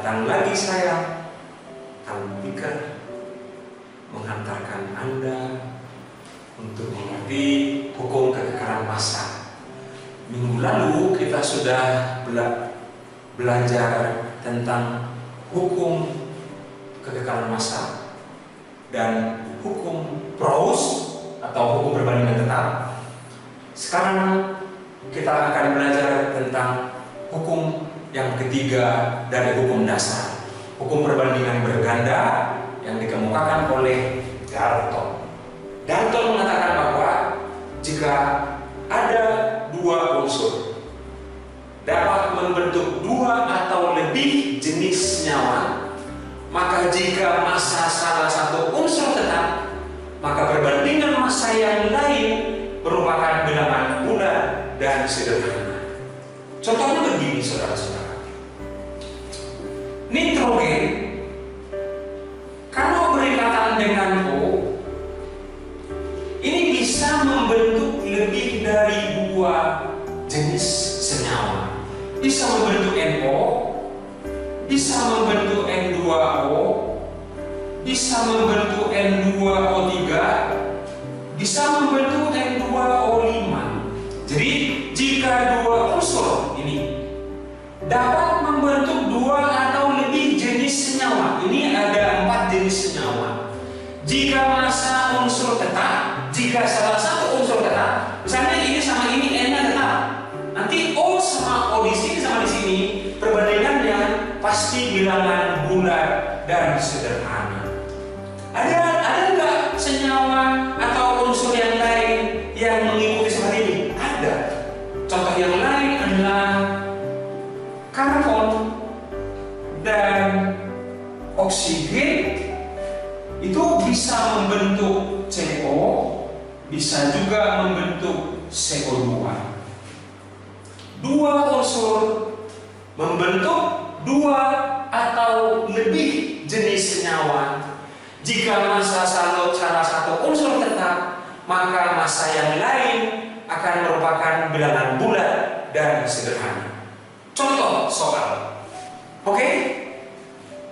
datang lagi saya, Talmika, menghantarkan Anda untuk mengerti hukum kekekalan massa. Minggu lalu kita sudah belajar tentang hukum kekekalan massa dan hukum Paulus atau hukum perbandingan tetap. Sekarang kita akan belajar tentang hukum yang ketiga dari hukum dasar, hukum perbandingan berganda yang dikemukakan oleh Dalton. Dalton mengatakan bahwa jika ada dua unsur dapat membentuk dua atau lebih jenis senyawa, maka jika massa salah satu unsur tetap, maka perbandingan massa yang lain merupakan bilangan bulat dan sederhana. Contohnya begini, saudara-saudara. Nitrogen kalau berikatan dengan O, ini bisa membentuk lebih dari dua jenis senyawa. Bisa membentuk NO, bisa membentuk N2O, bisa membentuk N2O3, bisa membentuk N2O5. Jadi jika dua unsur ini dapat membentuk dua atau lebih jenis senyawa, ini ada 4 jenis senyawa. Jika massa unsur tetap, jika salah satu unsur tetap, misalnya ini sama ini N-nya tetap, nanti O sama O di sini sama di sini, perbandingannya pasti bilangan bulat dan sederhana. Ada nggak senyawa atau unsur yang lain yang mengikuti seperti ini? Ada. Contoh yang lain adalah karbon dan oksigen itu bisa membentuk CO, bisa juga membentuk CO2. Dua unsur membentuk dua atau lebih jenis senyawa. Jika massa salah satu unsur tetap, maka massa yang lain akan merupakan bilangan bulat dan sederhana. Contoh soal. Oke?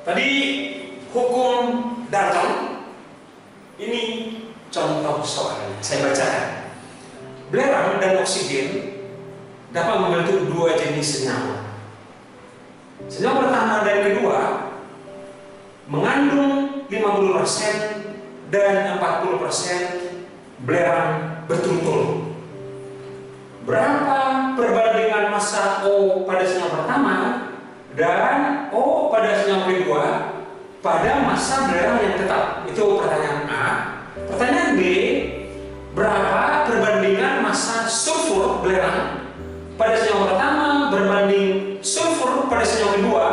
Tadi hukum Dalton. Ini contoh soal. Saya bacakan. Belerang dan oksigen dapat membentuk dua jenis senyawa. Senyawa pertama dan kedua mengandung 50% dan 40% belerang berturut-turut. Berapa perbandingan massa O pada senyawa pertama dan O pada senyawa kedua pada massa belerang yang tetap? Itu pertanyaan A. Pertanyaan B, berapa perbandingan massa sulfur belerang pada senyawa pertama berbanding sulfur pada senyawa kedua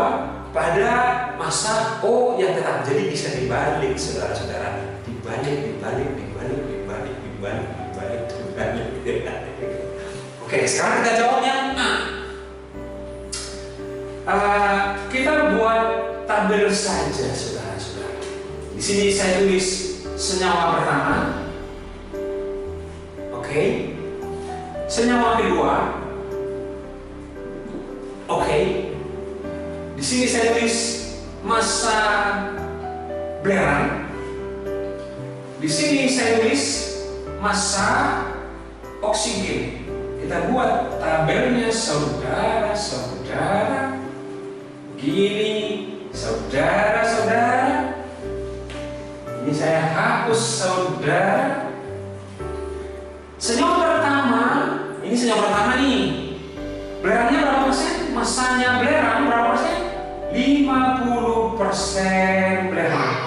pada massa O yang tetap? Jadi bisa dibalik, saudara-saudara. Dibalik. Oke, sekarang kita jawabnya A. Kita buat tabel saja, saudara-saudara. Di sini saya tulis senyawa pertama. Oke. Senyawa kedua. Oke. Di sini saya tulis massa belerang. Di sini saya tulis massa oksigen. Kita buat tabelnya, saudara-saudara. Begini, saudara-saudara. Ini saya hapus, saudara. Senyawa pertama, ini senyawa pertama nih. Belerangnya berapa persen? Massanya belerang berapa persen? 50% belerang.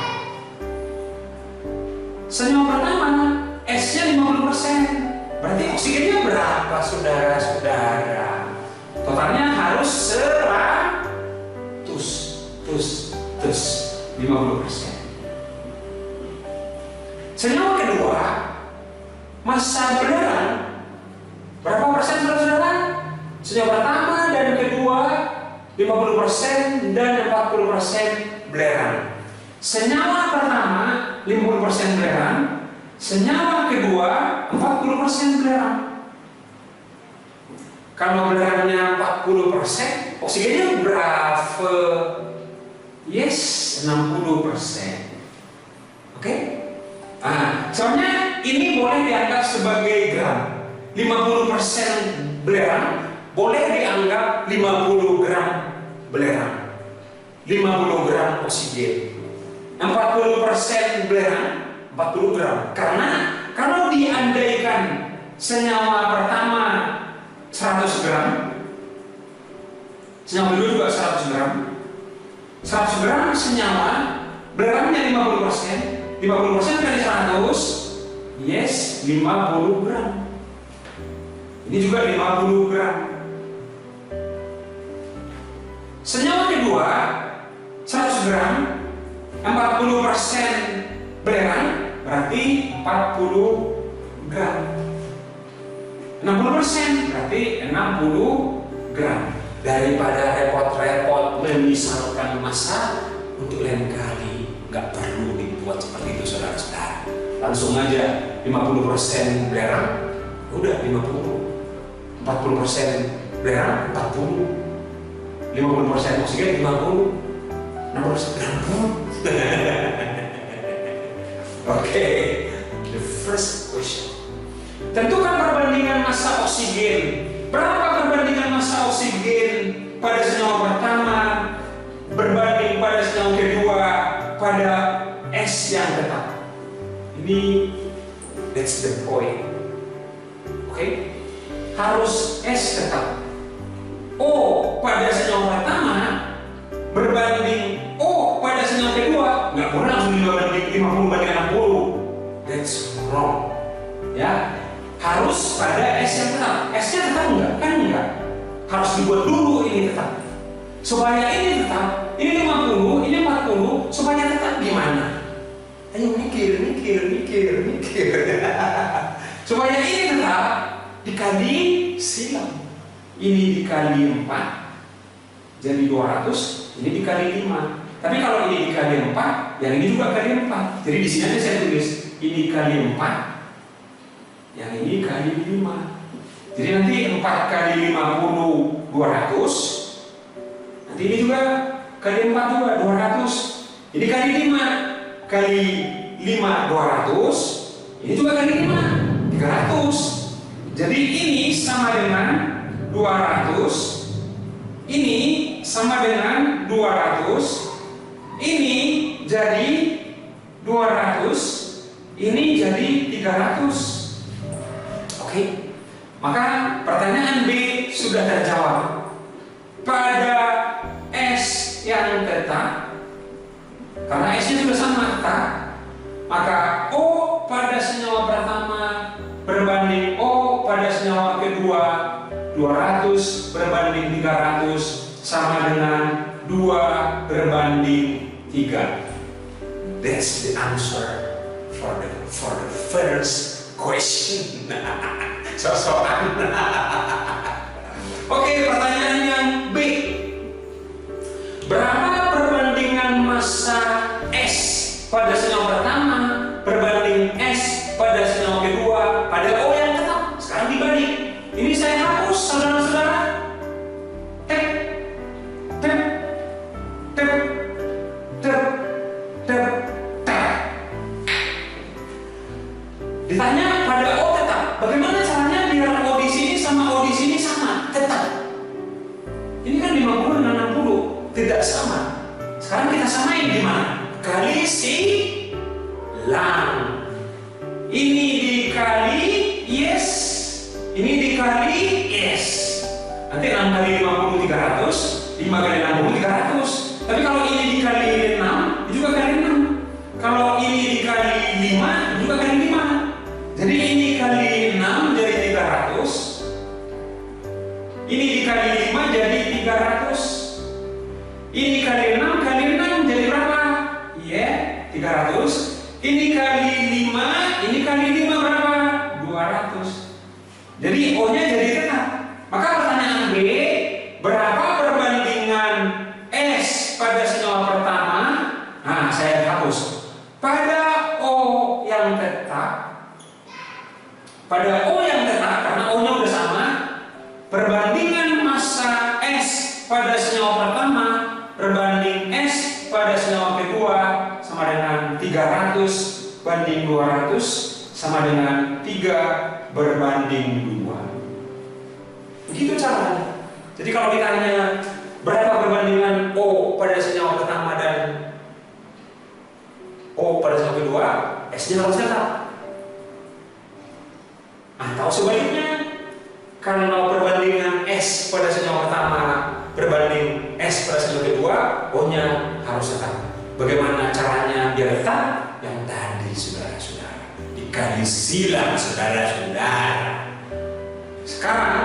Senyawa pertama, S-nya 50%. Berarti oksigennya berapa, saudara-saudara? Totalnya harus 50%. Senyawa kedua, massa belerang berapa persen, saudara-saudara? Senyawa pertama dan kedua 50% dan 40% belerang. Senyawa pertama 50% belerang, senyawa kedua 40% belerang. Kalau belerangnya 40%, oksigennya berapa? Yes, 60%. Oke? Nah, soalnya ini boleh dianggap sebagai gram. 50% belerang boleh dianggap 50 gram belerang. 50 gram oksigen. 40% belerang 40 gram. Karena kalau diandaikan senyawa pertama 100 gram, senyawa kedua juga 100 gram. 100 gram senyawa, belerangnya 50%. 50% kali 100, yes, 50 gram. Ini juga 50 gram. Senyawa kedua 100 gram, 40% belerang, berarti 40 gram. 60% berarti 60 gram. Daripada repot-repot memisalkan massa, untuk lain kali nggak perlu dibuat seperti itu, saudara-saudara. Langsung aja 50% belerang, udah 50. 40% belerang 40. 50% oksigen 50. 60% 60. Oke, the first question. Tentukan perbandingan massa oksigen. Berapa perbandingan massa oksigen pada senyawa pertama berbanding pada senyawa kedua pada S yang tetap? Ini that's the point. Oke? Harus S tetap. O pada senyawa pertama berbanding O pada senyawa kedua, nggak boleh langsung 50 banding 60. That's wrong. Ya, harus pada S yang tetap. S-nya tetap enggak? Kan enggak. Harus dibuat dulu ini tetap. Supaya ini tetap, ini 50, ini 40, supaya tetap gimana? Ayo mikir. Supaya ini tetap, dikali silang. Ini dikali 4 jadi 200, ini dikali 5. Tapi kalau ini dikali 4, yang ini juga kali 4. Jadi di sini aja saya tulis ini kali 4, yang ini kali 5. Jadi nanti 4 kali 50 200. Nanti ini juga kali 4 juga 200. Ini kali 5 kali 5 200. Ini juga kali 5 300. Jadi ini sama dengan 200, ini sama dengan 200, ini jadi 200, ini jadi 300. Oke, maka pertanyaan B sudah terjawab. Pada S yang tetap, karena S-nya sudah sama tetap, maka O pada senyawa pertama berbanding O pada senyawa kedua 200 berbanding 300 sama dengan 2 berbanding 3. That's the answer for the first question. Sosokan. Oke, pertanyaan yang B. Berapa perbandingan massa S pada senyawa pertama berbanding S pada senyawa kedua pada O yang tetap? Sekarang dibanding. Ini saya hapus, saudara-saudara. Ditanya pada O tetap. Bagaimana caranya biar O di sini sama O di sini sama? Tetap. Ini kan 50 dengan 60 tidak sama. Sekarang kita samain gimana? Kali silang. Ini dikali yes. Ini dikali yes. Nanti 6 kali 50 300, 5 kali 60 300. Tapi kalau ini dikali 6, juga kali 6. Kalau ini dikali 5, juga kali 5. Jadi ini kali 6 jadi 300. Ini dikali 5 jadi 300. Ini kali 6 kali 6 jadi berapa? Ya, 300. Ini kali 5, ini kali 5 berapa? 200. Jadi O-nya jadi tetap. Maka pertanyaan B, berapa perbandingan S pada senyawa pertama? Nah, saya hapus. Pada O yang tetap, karena O-nya udah sama, perbandingan massa S pada senyawa pertama berbanding S pada 300 banding 200 sama dengan 3 berbanding 2. Begitu caranya. Jadi kalau ditanya berapa perbandingan O pada senyawa pertama dan O pada senyawa kedua, S-nya harus tetap. Atau sebaliknya, kalau perbandingan S pada senyawa pertama berbanding S pada senyawa kedua, O-nya harus tetap. Bagaimana caranya biar tetap? Yang tadi saudara-saudara, dikali silang saudara-saudara. Sekarang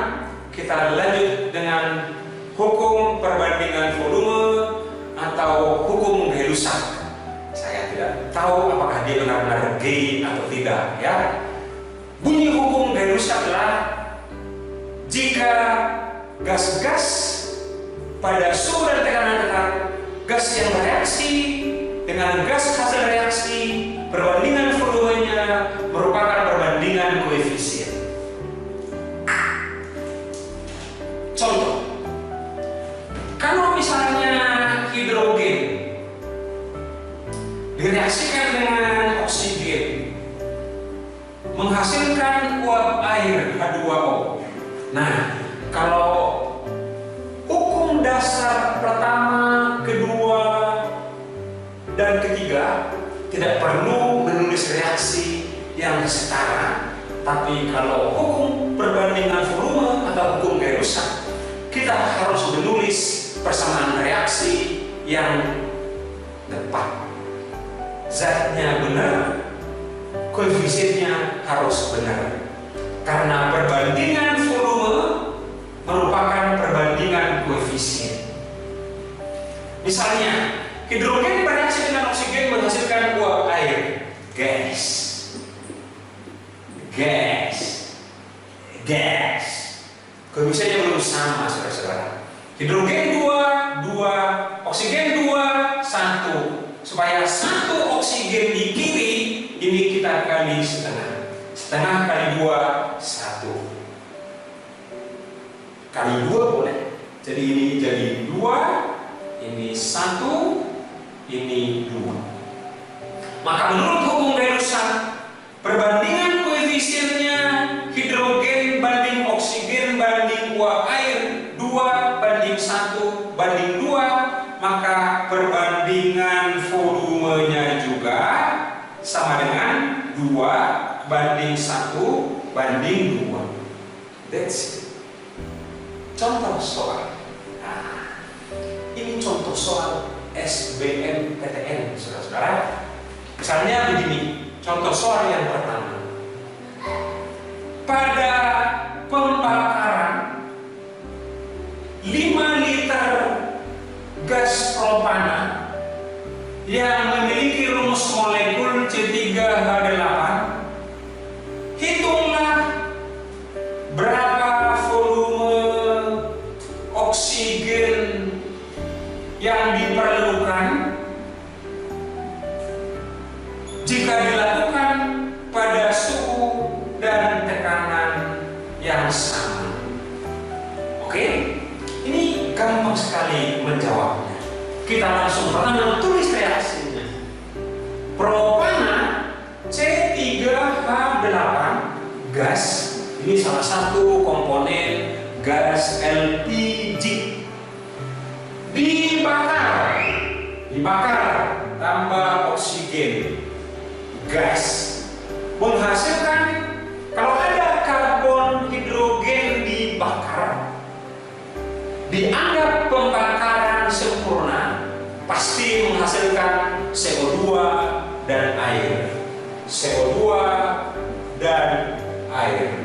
kita lanjut dengan hukum perbandingan volume atau hukum Gay-Lussac. Saya tidak tahu apakah dia benar-benar gay atau tidak, ya. Bunyi hukum Gay-Lussac adalah jika gas-gas pada suhu dan tekanan tetap, gas yang bereaksi dengan gas hasil reaksi, perbandingan volumenya merupakan perbandingan koefisien. Contoh, kalau misalnya hidrogen direaksikan dengan oksigen menghasilkan uap air H2O. Nah, kalau hukum dasar pertama, kedua, dan ketiga tidak perlu menulis reaksi yang setara, tapi kalau hukum perbandingan volume atau hukum Gay-Lussac, kita harus menulis persamaan reaksi yang tepat. Zatnya benar, koefisiennya harus benar. Karena perbandingan volume merupakan perbandingan koefisien. Misalnya, hidrogen bereaksi dengan oksigen menghasilkan uap air, gas. Koefisiennya belum sama, saudara-saudara. Hidrogen 2, oksigen 2, 1. Supaya 1 oksigen di kiri, ini kita kali setengah. Setengah kali 2, 1. Kali 2 boleh. Jadi ini jadi 2, ini 1, ini 2. Maka menurut hukum Gay-Lussac, perbandingan koefisiennya hidrogen banding oksigen banding uap air 2 banding 1 banding 2, maka perbandingan volumenya juga sama dengan 2 banding 1 banding 2. That's it. Contoh soal. Nah, ini contoh soal SBMPTN, saudara-saudara. Misalnya begini, contoh soal yang pertama. Pada pembakaran 5 liter gas propana yang memiliki rumus molekul C3H8, hitunglah berapa volume oksigen yang diperlukan jika dilakukan pada suhu dan tekanan yang sama. Oke, ini gampang sekali menjawabnya. Kita langsung pertama tulis reaksinya. Propana C3H8 gas, ini salah satu komponen gas LPG. Dibakar tambah oksigen, gas menghasilkan, kalau ada karbon hidrogen dibakar, dianggap pembakaran sempurna, pasti menghasilkan CO2 dan air. CO2 dan air.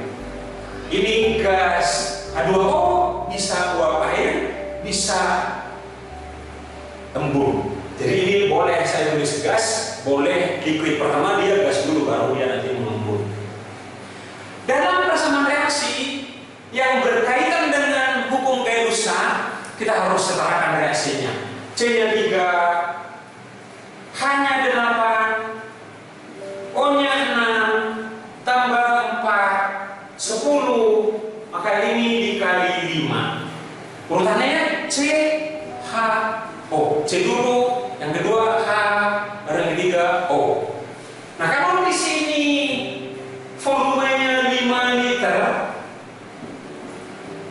Ini gas H2O, bisa uap air, bisa embun. Jadi ini boleh saya tulis gas, boleh liquid pertama dia gas dulu, baru dia nanti mengembun. Dalam persamaan reaksi yang berkaitan dengan hukum Gay-Lussac, kita harus setarakan reaksinya. C-nya 3, H-nya 8, O-nya 6, tambah 4, 10, maka ini dikali 5. Urutannya C, H, O. C dulu, yang kedua H, dan yang ketiga O.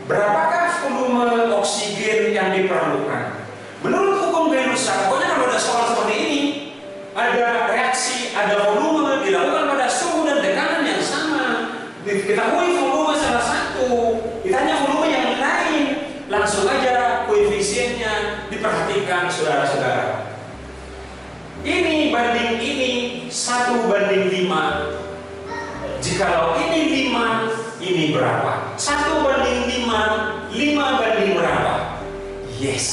berapakah volume oksigen yang diperlukan? Menurut hukum gaya besar, pokoknya kalau ada soal seperti ini, ada reaksi, ada volume dilakukan pada suhu dan tekanan yang sama. Diketahui volume salah satu, ditanya volume yang lain, langsung aja koefisiennya diperhatikan saudara-saudara. Ini banding ini 1:5. Jikalau ini 5, ini berapa? 1:5, 5 banding berapa? Yes,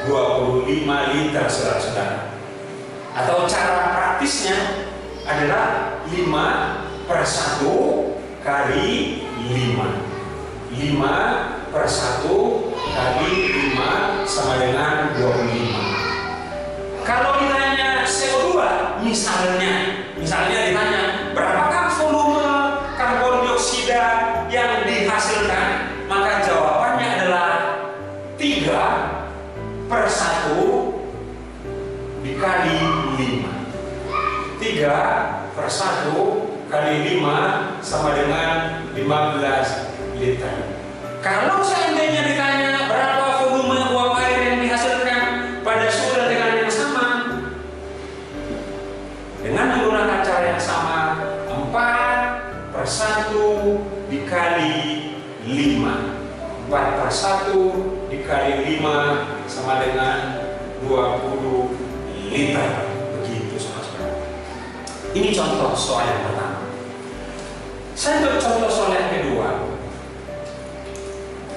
25 liter saudara-saudara. Atau cara praktisnya adalah 5/1 kali 5. 5/1 kali 5 sama dengan 25. Kalau ditanya CO2, misalnya ditanya berapakah volume karbon dioksida yang dihasilkan, maka jawabannya adalah 3/1 dikali 5. 3/1 kali 5 sama dengan 15 liter. Kalau seandainya ditanya berapa volume uap air yang dihasilkan pada suhu dan tekanan yang sama, dengan menggunakan cara yang sama, 4/1 dikali 5. 4/1 dikali 5 sama dengan 20 liter. Begitu saudara-saudara. Ini contoh soal yang pertama. Saya ambil contoh soal yang kedua.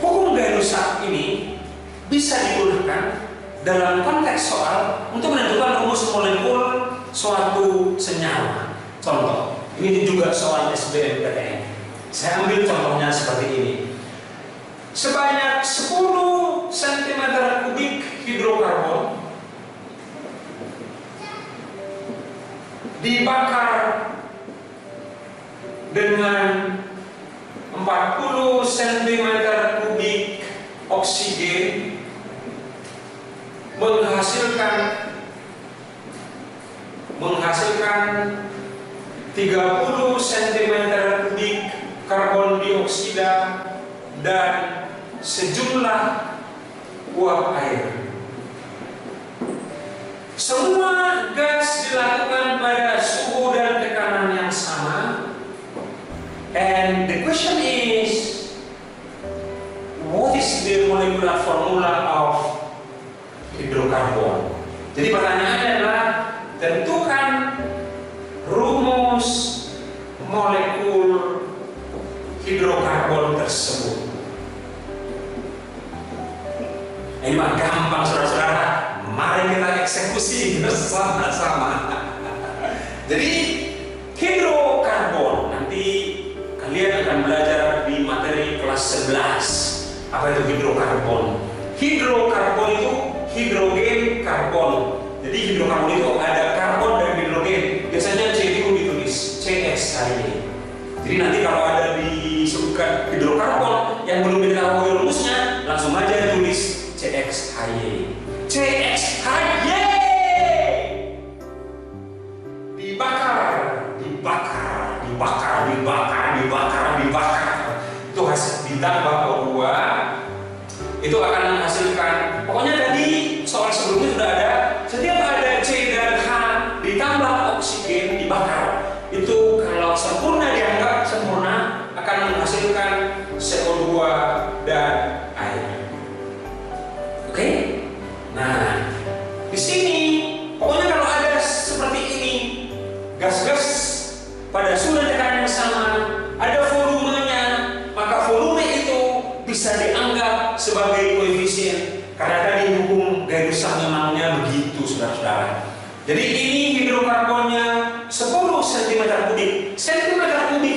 Hukum gaya rusak ini bisa digunakan dalam konteks soal untuk menentukan rumus molekul suatu senyawa. Contoh, ini juga soal SBMPTN. Saya ambil contohnya seperti ini. Sebanyak 10 cm3 hidrokarbon dibakar dengan 40 cm3 oksigen menghasilkan 30 cm3 karbon dioksida dan sejumlah uap air. Semua gas dilakukan pada suhu dan tekanan yang sama. And the question is, what is the molecular formula of hidrokarbon? Jadi pertanyaannya adalah tentukan rumus molekul hidrokarbon tersebut. Ini mah gampang saudara-saudara. Mari kita eksekusi bersama-sama. Jadi hidrokarbon, nanti kalian akan belajar di materi kelas 11. Apa itu hidrokarbon? Hidrokarbon itu hidrogen karbon. Jadi hidrokarbon itu ada karbon dan hidrogen. Biasanya C itu ditulis CXHY. Jadi nanti kalau ada disebutkan hidrokarbon yang belum diketahui rumusnya, langsung aja tulis CXHY. CXHY dibakar. Itu hasil ditambah O2, itu akan menghasilkan. Pokoknya tadi soal sebelumnya sudah ada. Setiap ada C dan H ditambah oksigen dibakar, itu kalau sempurna dianggap sempurna akan menghasilkan CO2 dan air. Oke? Nah, di sini pokoknya kalau ada seperti ini, gas-gas pada suhu dan tekanan yang sama, ada volumenya, maka volume itu bisa dianggap sebagai koefisien. Karena tadi hukum gaya besar memangnya begitu, saudara-saudara. Jadi ini hidrokarbonnya 10 cm3. Cm3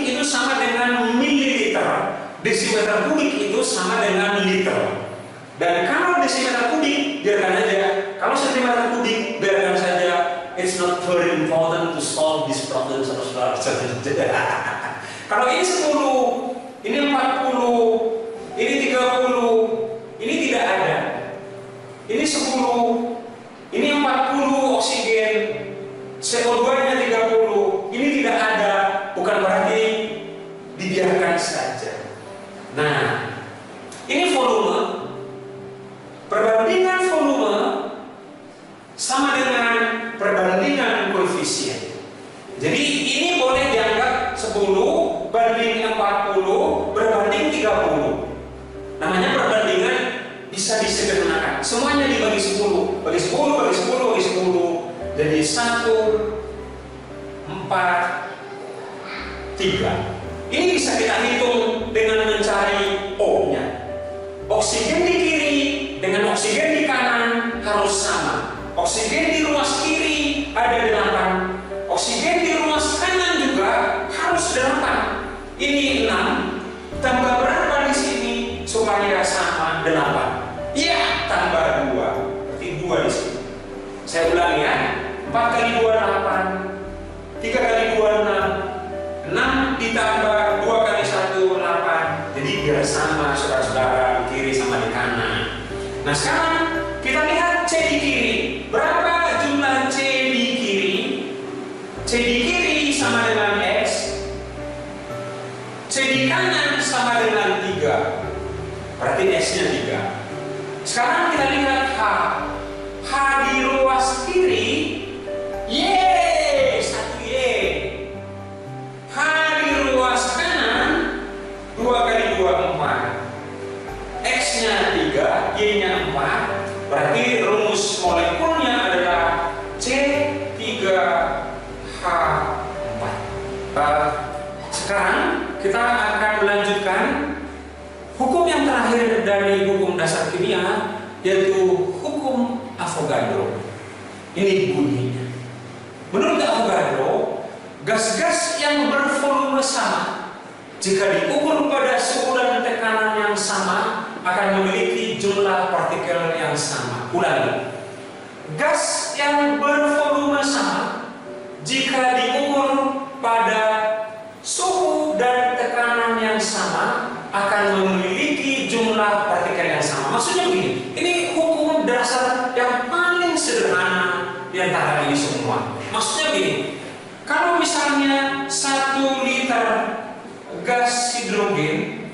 itu sama dengan mililiter. Desimeter kubik itu sama dengan liter. Dan kalau desimeter kubik, biarkan aja. Kalau cm3, biarkan saja. It's not very important to solve this problem, saudara-saudara. Kalau ini 10, ini 40, ini 30, ini tidak ada. Ini 10, ini 40 oksigen, CO2-nya 30, ini tidak ada. Bukan berarti dibiarkan saja. Nah, Ini volume, perbandingan volume sama dengan perbandingan koefisien. Jadi ini boleh dianggap 10 banding 40 berbanding 30. Namanya perbandingan bisa disederhanakan. Semuanya dibagi 10, bagi 10, bagi 10, bagi 10. Jadi 1, 4, 3. Ini bisa kita hitung dengan mencari O-nya. Oksigen di kiri dengan oksigen di kanan harus sama. Oksigen di ruas kiri ada 8. Oksigen di ruas kanan juga harus 8. Ini 6. Tambah berapa di sini supaya sama 8? Ya, tambah 2. Berarti 2 di sini. Saya ulangi ya. 4 kali 2 8. 3 kali 2 6. 6 ditambah 2 kali 1 8. Jadi biar sama saudara-saudara, di kiri sama di kanan. Nah sekarang kita lihat C di kiri. Berapa jumlah C di kiri? C di kiri sama dengan X. C di kanan sama dengan 3. Berarti X-nya 3. Sekarang kita lihat H. H di ruas kiri. Yeay, 1 Y. H di ruas kanan 2 kali 2 4. X-nya 3, Y-nya 4. Berarti rumus molekulnya adalah C3H4. Sekarang kita akan melanjutkan hukum yang terakhir dari hukum dasar kimia, yaitu hukum Avogadro. Ini bunyinya. Menurut Avogadro, gas-gas yang bervolume sama jika diukur pada suhu dan tekanan yang sama akan memiliki jumlah partikel yang sama. Ulangi. Gas yang bervolume sama jika diukur pada suhu dan tekanan yang sama akan memiliki jumlah partikel yang sama. Maksudnya begini, ini hukum dasar yang paling sederhana di antara ini semua. Maksudnya begini, kalau misalnya 1 liter gas hidrogen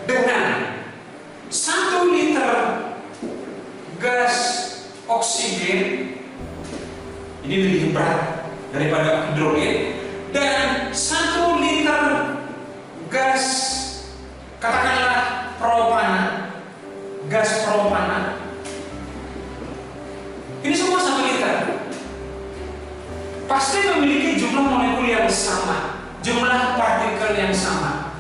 dengan 1 liter gas oksigen, ini lebih berat daripada hidrogen, dan 1 liter gas, katakanlah propana, gas propana, ini semua 1 liter, pasti memiliki jumlah molekul yang sama, jumlah partikel yang sama.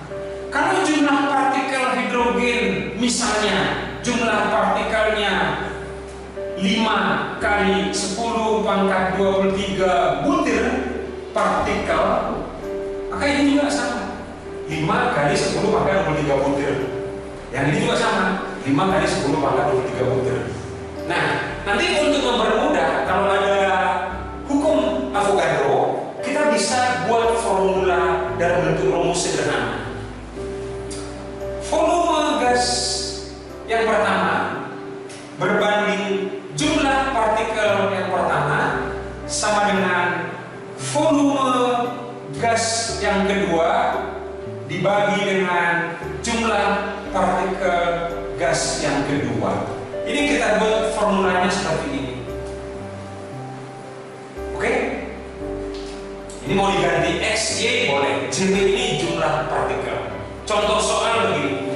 Kalau jumlah partikel hidrogen misalnya jumlah partikelnya 5 kali 10 pangkat 23 butir partikel, maka ini juga sama, 5 kali 10 pangkat 23 butir. Yang ini juga sama, 5 kali 10 pangkat 23 butir. Nah, nanti untuk mempermudah, kalau ada hukum Avogadro, kita bisa buat formula dalam bentuk rumus sederhana. Volume gas yang pertama berbanding jumlah partikel yang pertama sama dengan volume gas yang kedua dibagi dengan jumlah partikel gas yang kedua. Ini kita buat formulanya seperti ini. Oke? Ini mau diganti X, Y boleh. Jadi ini jumlah partikel. Contoh soal begini.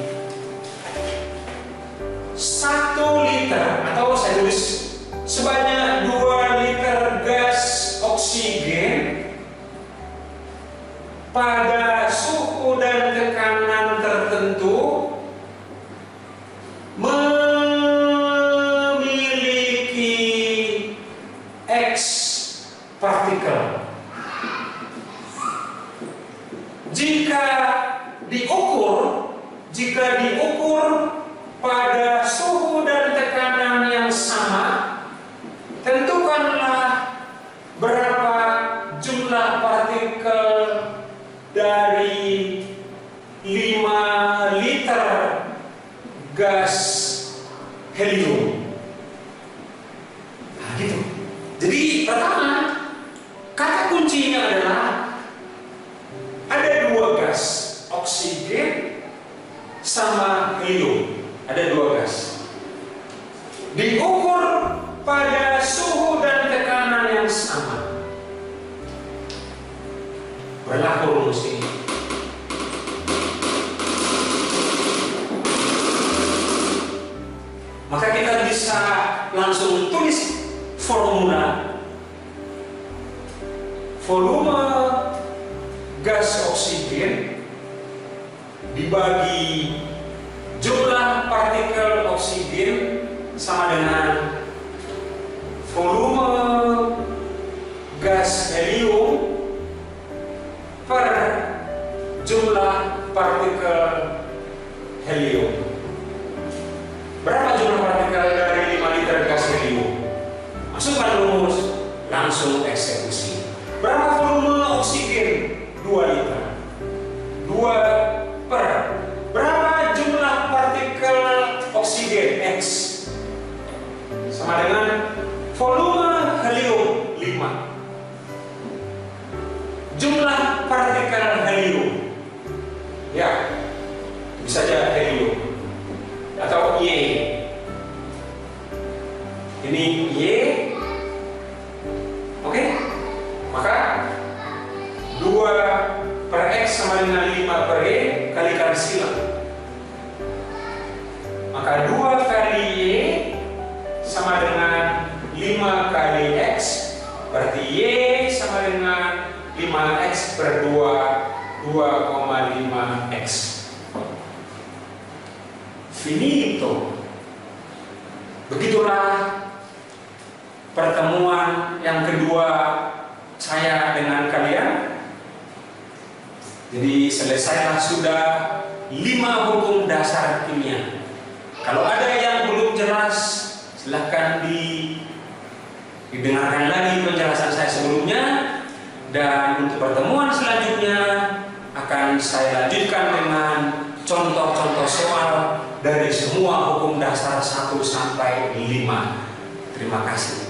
1 liter, atau saya tulis sebanyak 2 liter gas oksigen pada suhu dan tekanan tertentu memiliki X partikel. Jika diukur pada suhu dan tekanan yang sama, tentukanlah berapa jumlah partikel dari 5 liter gas helium. Nah, gitu. Jadi pertama, kata kuncinya adalah ada 2 gas, oksigen campur rumus ini. Maka kita bisa langsung tulis formula volume gas oksigen dibagi jumlah partikel oksigen sama dengan volume gas helium per jumlah partikel helium. Berapa jumlah partikel dari 5 liter gas helium? Masukkan rumus, langsung eksekusi. Berapa volume oksigen? 2 liter. 2 per. Berapa jumlah partikel oksigen? X. Sama dengan volume helium 5. Jumlah partikel helium. Ya, bisa saja helium. Atau Y. Ini Y. Oke? Maka 2 per X sama dengan 5 per Y, kalikan silang. Maka 2 kali Y sama dengan 5 kali X, berarti Y sama dengan 5X per 2, 2,5X. Finito. Begitulah pertemuan yang kedua saya dengan kalian. Jadi selesailah sudah 5 hukum dasar kimia. Kalau ada yang belum jelas, silahkan didengarkan lagi penjelasan saya sebelumnya. Dan untuk pertemuan selanjutnya akan saya lanjutkan dengan contoh-contoh soal dari semua hukum dasar 1 sampai 5. Terima kasih.